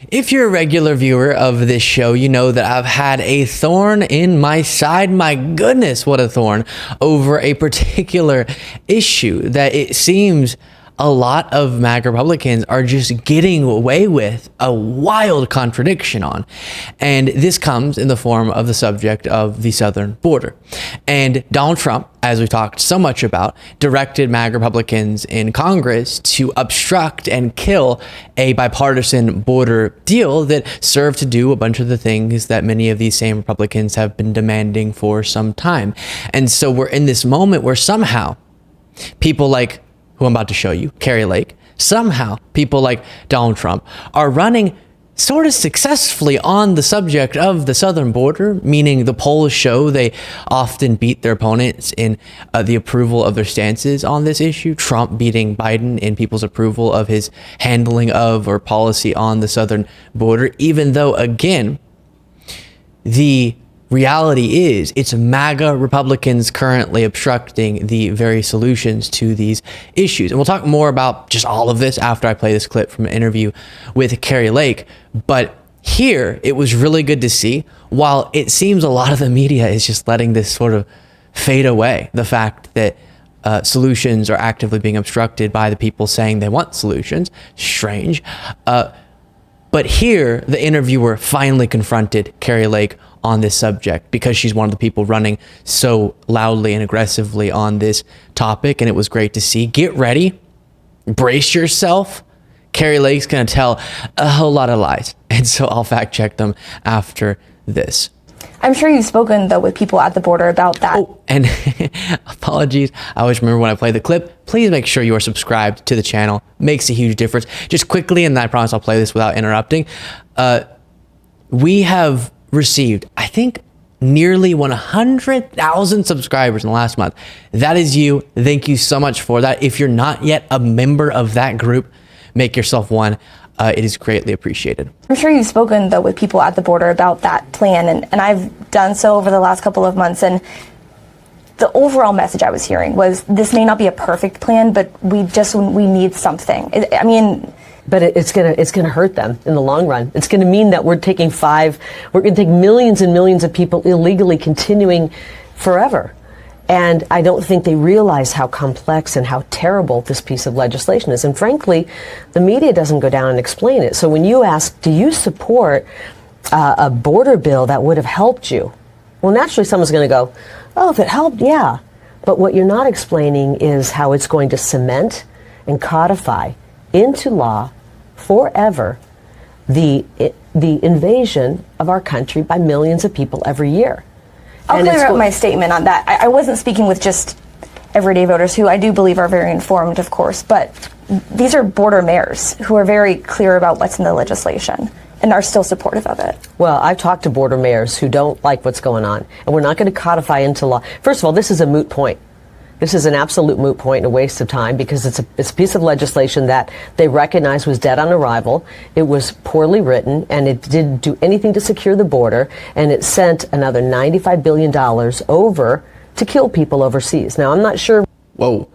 If you're a regular viewer of this show, you know that I've had a thorn in my side. My goodness, what a thorn over a particular issue that it seems a lot of MAGA Republicans are just getting away with a wild contradiction on. And this comes in the form of the subject of the southern border. And Donald Trump, as we've talked so much about, directed MAGA Republicans in Congress to obstruct and kill a bipartisan border deal that served to do a bunch of the things that many of these same Republicans have been demanding for some time. And so we're in this moment where somehow people like who I'm about to show you, Kari Lake, somehow people like Donald Trump are running sort of successfully on the subject of the southern border, meaning the polls show they often beat their opponents in the approval of their stances on this issue. Trump beating Biden in people's approval of his handling of or policy on the southern border, even though, again, the reality is it's MAGA Republicans currently obstructing the very solutions to these issues. And we'll talk more about just all of this after I play this clip from an interview with Kari Lake. But here, it was really good to see, while it seems a lot of the media is just letting this sort of fade away, the fact that solutions are actively being obstructed by the people saying they want solutions. Strange. But here, the interviewer finally confronted Kari Lake on this subject because she's one of the people running so loudly and aggressively on this topic. And it was great to see. Get ready. Brace yourself. Kari Lake's going to tell a whole lot of lies. And so I'll fact check them after this. I'm sure you've spoken, though, with people at the border about that. Oh, and apologies. I always remember when I play the clip. Please make sure you are subscribed to the channel. Makes a huge difference. Just quickly, and I promise I'll play this without interrupting. We have received, I think, nearly 100,000 subscribers in the last month. That is you. Thank you so much for that. If you're not yet a member of that group, make yourself one. It is greatly appreciated. I'm sure you've spoken, though, with people at the border about that plan, and I've done so over the last couple of months. And the overall message I was hearing was this may not be a perfect plan, but we need something. But it's gonna hurt them in the long run. It's gonna mean that we're gonna take millions and millions of people illegally continuing forever. And I don't think they realize how complex and how terrible this piece of legislation is. And frankly, the media doesn't go down and explain it. So when you ask, do you support a border bill that would have helped you? Well, naturally someone's gonna go, oh, if it helped, yeah. But what you're not explaining is how it's going to cement and codify into law forever the invasion of our country by millions of people every year. I'll clear up my statement on that. I wasn't speaking with just everyday voters, who I do believe are very informed, of course, but these are border mayors who are very clear about what's in the legislation and are still supportive of it. Well, I've talked to border mayors who don't like what's going on, and we're not going to codify into law. First of all, this is a moot point. This is an absolute moot point and a waste of time because it's a piece of legislation that they recognize was dead on arrival. It was poorly written, and it didn't do anything to secure the border, and it sent another $95 billion over to kill people overseas. Now, I'm not sure. Whoa.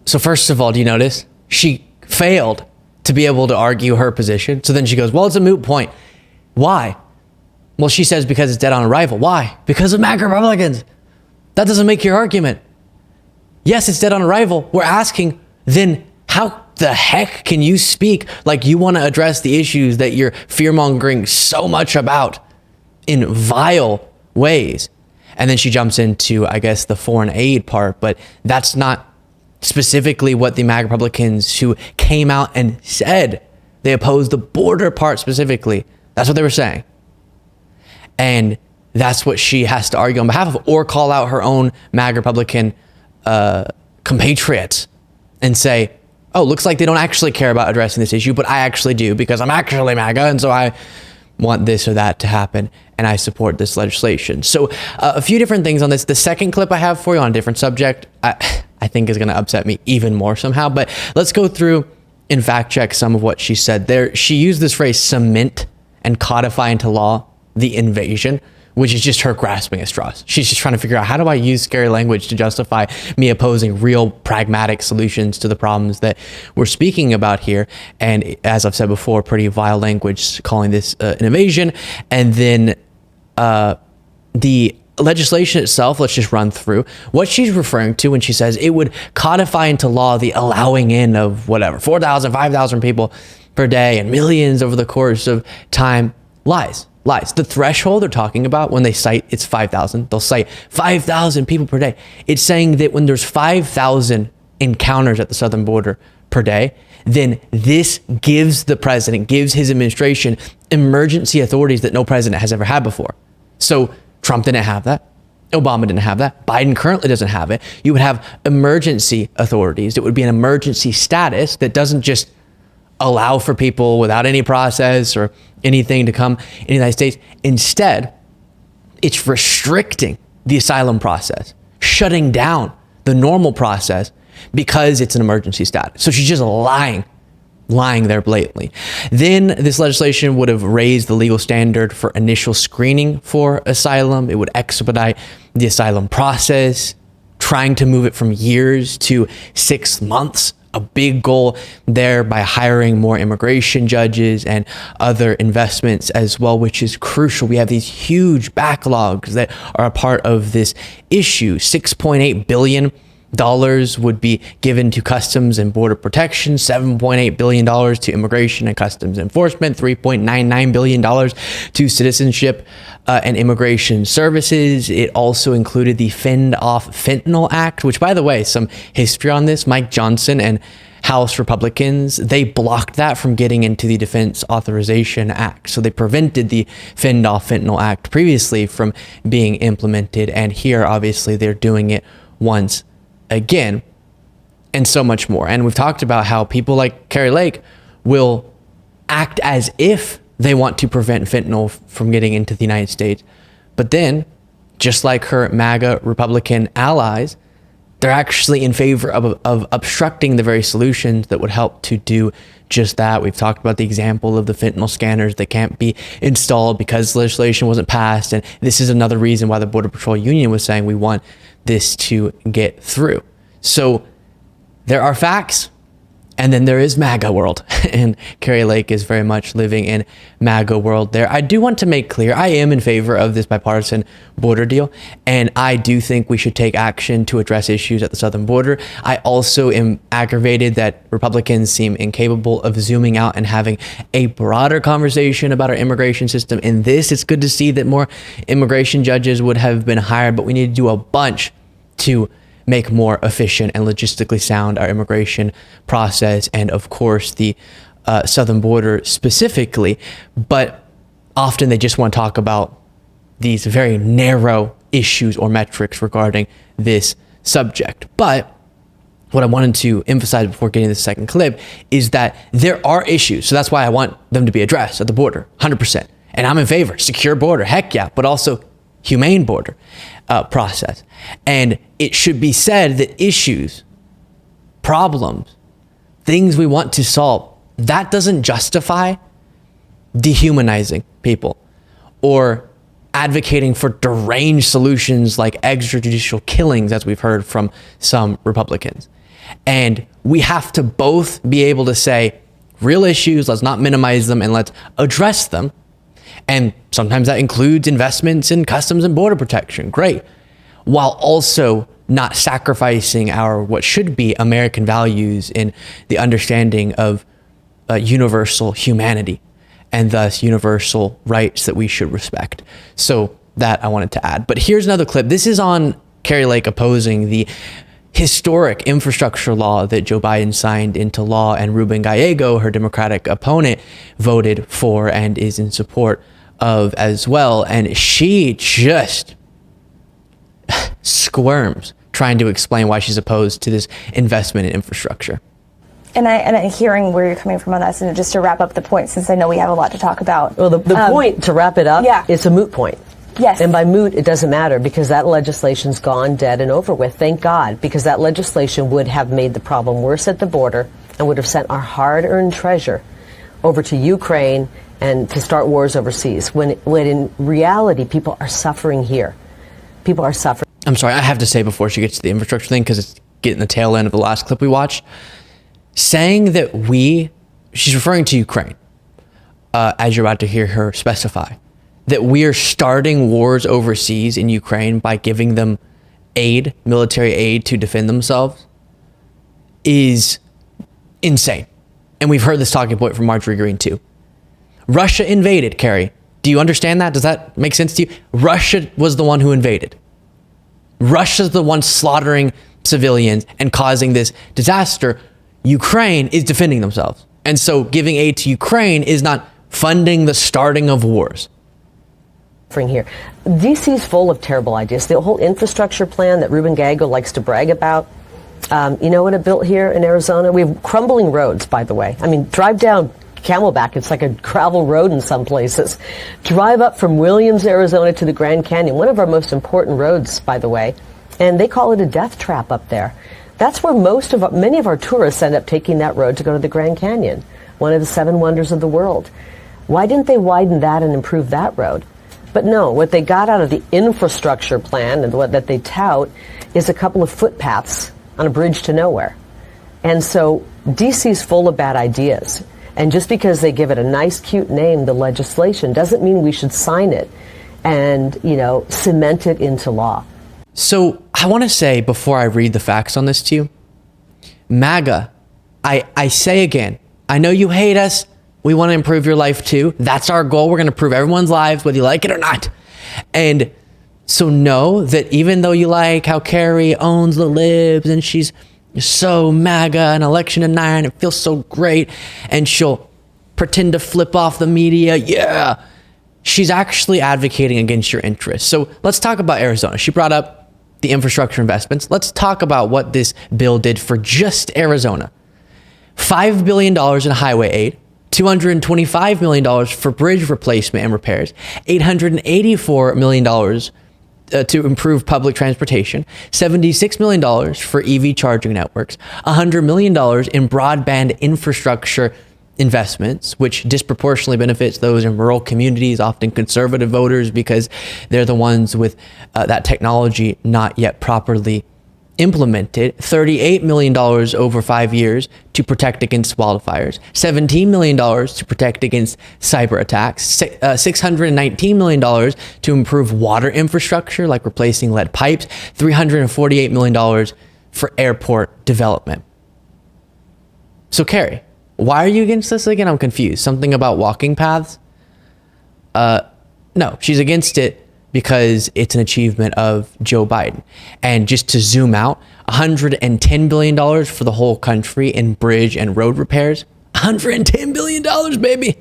So first of all, do you notice? She failed to be able to argue her position. So then she goes, well, it's a moot point. Why? Well, she says because it's dead on arrival. Why? Because of MAGA Republicans. That doesn't make your argument. Yes, it's dead on arrival. We're asking, then how the heck can you speak like you want to address the issues that you're fear-mongering so much about in vile ways? And then she jumps into, I guess, the foreign aid part, but that's not specifically what the MAGA Republicans who came out and said they opposed the border part specifically. That's what they were saying. And that's what she has to argue on behalf of, or call out her own MAGA Republican compatriots and say, oh, looks like they don't actually care about addressing this issue, but I actually do because I'm actually MAGA, and so I want this or that to happen, and I support this legislation. So a few different things on this. The second clip I have for you on a different subject, I think is going to upset me even more somehow, but let's go through and fact check some of what she said there. She used this phrase, cement and codify into law the invasion, which is just her grasping at straws. She's just trying to figure out, how do I use scary language to justify me opposing real pragmatic solutions to the problems that we're speaking about here? And as I've said before, pretty vile language, calling this an invasion. And then the legislation itself, let's just run through what she's referring to when she says it would codify into law the allowing in of whatever, 4,000, 5,000 people per day and millions over the course of time. Lies. The threshold they're talking about when they cite it's 5,000, they'll cite 5,000 people per day. It's saying that when there's 5,000 encounters at the southern border per day, then this gives the president, gives his administration emergency authorities that no president has ever had before. So Trump didn't have that. Obama didn't have that. Biden currently doesn't have it. You would have emergency authorities. It would be an emergency status that doesn't just allow for people without any process or anything to come in the United States. Instead, it's restricting the asylum process, shutting down the normal process because it's an emergency status. So she's just lying there blatantly. Then this legislation would have raised the legal standard for initial screening for asylum. It would expedite the asylum process, trying to move it from years to 6 months. A big goal there by hiring more immigration judges and other investments as well, which is crucial. We have these huge backlogs that are a part of this issue. $6.8 billion would be given to Customs and Border Protection, $7.8 billion to Immigration and Customs Enforcement, $3.99 billion to Citizenship and Immigration Services. It also included the Fend Off Fentanyl Act, which, by the way, some history on this, Mike Johnson and House Republicans, they blocked that from getting into the Defense Authorization Act. So they prevented the Fend Off Fentanyl Act previously from being implemented. And here, obviously, they're doing it once again, and so much more. And we've talked about how people like Kari Lake will act as if they want to prevent fentanyl from getting into the United States. But then, just like her MAGA Republican allies, they're actually in favor of obstructing the very solutions that would help to do just that. We've talked about the example of the fentanyl scanners that can't be installed because legislation wasn't passed. And this is another reason why the Border Patrol Union was saying we want this to get through. So there are facts, and then there is MAGA world, and Kari Lake is very much living in MAGA world there. I do want to make clear, I am in favor of this bipartisan border deal, and I do think we should take action to address issues at the southern border. I also am aggravated that Republicans seem incapable of zooming out and having a broader conversation about our immigration system. In this, it's good to see that more immigration judges would have been hired, but we need to do a bunch to make more efficient and logistically sound our immigration process, and of course the southern border specifically. But often they just want to talk about these very narrow issues or metrics regarding this subject. But what I wanted to emphasize before getting to the second clip is that there are issues. So that's why I want them to be addressed at the border, 100%. And I'm in favor, secure border, heck yeah, but also humane border process. And it should be said that issues, problems, things we want to solve, that doesn't justify dehumanizing people or advocating for deranged solutions like extrajudicial killings, as we've heard from some Republicans. And we have to both be able to say real issues, let's not minimize them, and let's address them. And sometimes that includes investments in Customs and Border Protection, great, while also not sacrificing our what should be American values in the understanding of universal humanity and thus universal rights that we should respect. So that I wanted to add. But here's another clip. This is on Kari Lake opposing the historic infrastructure law that Joe Biden signed into law and Ruben Gallego, her Democratic opponent, voted for and is in support of as well. And she just squirms trying to explain why she's opposed to this investment in infrastructure. And I'm hearing where you're coming from on that. And just to wrap up the point, since I know we have a lot to talk about. Well, the point, to wrap it up, it's a moot point. Yes. And by moot, it doesn't matter because that legislation's gone, dead, and over with. Thank God, because that legislation would have made the problem worse at the border and would have sent our hard-earned treasure over to Ukraine and to start wars overseas, when in reality, people are suffering here. People are suffering. I'm sorry, I have to say before she gets to the infrastructure thing, because it's getting the tail end of the last clip we watched, saying that she's referring to Ukraine, as you're about to hear her specify, that we are starting wars overseas in Ukraine by giving them aid, military aid to defend themselves, is insane. And we've heard this talking point from Marjorie Greene too. Russia invaded, Kari. Do you understand that? Does that make sense to you? Russia was the one who invaded. Russia's the one slaughtering civilians and causing this disaster. Ukraine is defending themselves. And so giving aid to Ukraine is not funding the starting of wars. Here. DC's full of terrible ideas. The whole infrastructure plan that Ruben Gaggo likes to brag about. You know what it built here in Arizona? We have crumbling roads, by the way. I mean, drive down Camelback. It's like a gravel road in some places. Drive up from Williams, Arizona to the Grand Canyon, one of our most important roads, by the way. And they call it a death trap up there. That's where many of our tourists end up taking that road to go to the Grand Canyon, one of the 7 wonders of the world. Why didn't they widen that and improve that road? But no, what they got out of the infrastructure plan and what that they tout is a couple of footpaths on a bridge to nowhere. And so DC's full of bad ideas. And just because they give it a nice, cute name, the legislation, doesn't mean we should sign it and, cement it into law. So I want to say, before I read the facts on this to you, MAGA, I say again, I know you hate us. We want to improve your life too. That's our goal. We're going to improve everyone's lives, whether you like it or not. And so know that even though you like how Kari owns the libs and she's so MAGA and election denier and it feels so great, and she'll pretend to flip off the media, yeah, she's actually advocating against your interests. So let's talk about Arizona. She brought up the infrastructure investments. Let's talk about what this bill did for just Arizona. $5 billion in highway aid, $225 million for bridge replacement and repairs, $884 million to improve public transportation, $76 million for EV charging networks, $100 million in broadband infrastructure investments, which disproportionately benefits those in rural communities, often conservative voters, because they're the ones with that technology not yet properly implemented. $38 million over 5 years to protect against wildfires, $17 million to protect against cyber attacks, $619 million to improve water infrastructure, like replacing lead pipes, $348 million for airport development. So, Kari, why are you against this again? I'm confused. Something about walking paths? No, she's against it because it's an achievement of Joe Biden. And just to zoom out, $110 billion for the whole country in bridge and road repairs. $110 billion, baby.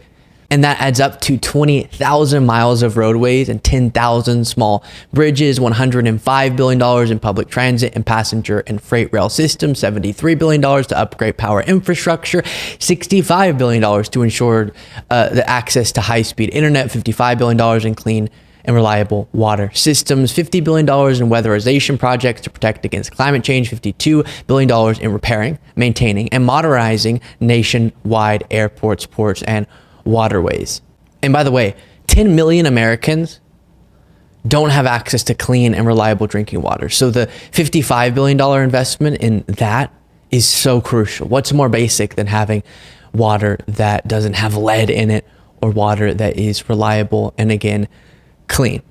And that adds up to 20,000 miles of roadways and 10,000 small bridges, $105 billion in public transit and passenger and freight rail systems, $73 billion to upgrade power infrastructure, $65 billion to ensure the access to high-speed internet, $55 billion in clean and reliable water systems, $50 billion in weatherization projects to protect against climate change, $52 billion in repairing, maintaining, and modernizing nationwide airports, ports, and waterways. And by the way, 10 million Americans don't have access to clean and reliable drinking water. So the $55 billion investment in that is so crucial. What's more basic than having water that doesn't have lead in it, or water that is reliable and, again, clean?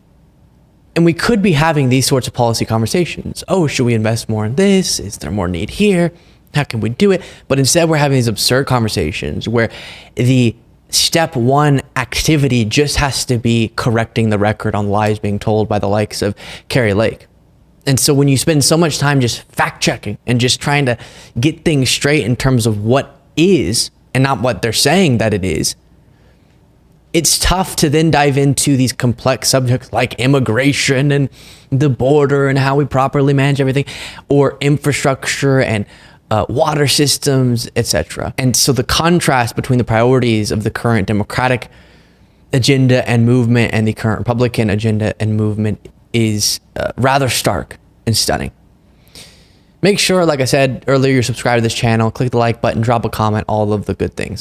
And we could be having these sorts of policy conversations. Oh, should we invest more in this? Is there more need here? How can we do it? But instead, we're having these absurd conversations where the step one activity just has to be correcting the record on lies being told by the likes of Kari Lake. And so when you spend so much time just fact checking and just trying to get things straight in terms of what is and not what they're saying that it is, it's tough to then dive into these complex subjects like immigration and the border and how we properly manage everything, or infrastructure and water systems, etc. And so the contrast between the priorities of the current Democratic agenda and movement and the current Republican agenda and movement is rather stark and stunning. Make sure, like I said earlier, you're subscribed to this channel, click the like button, drop a comment, all of the good things.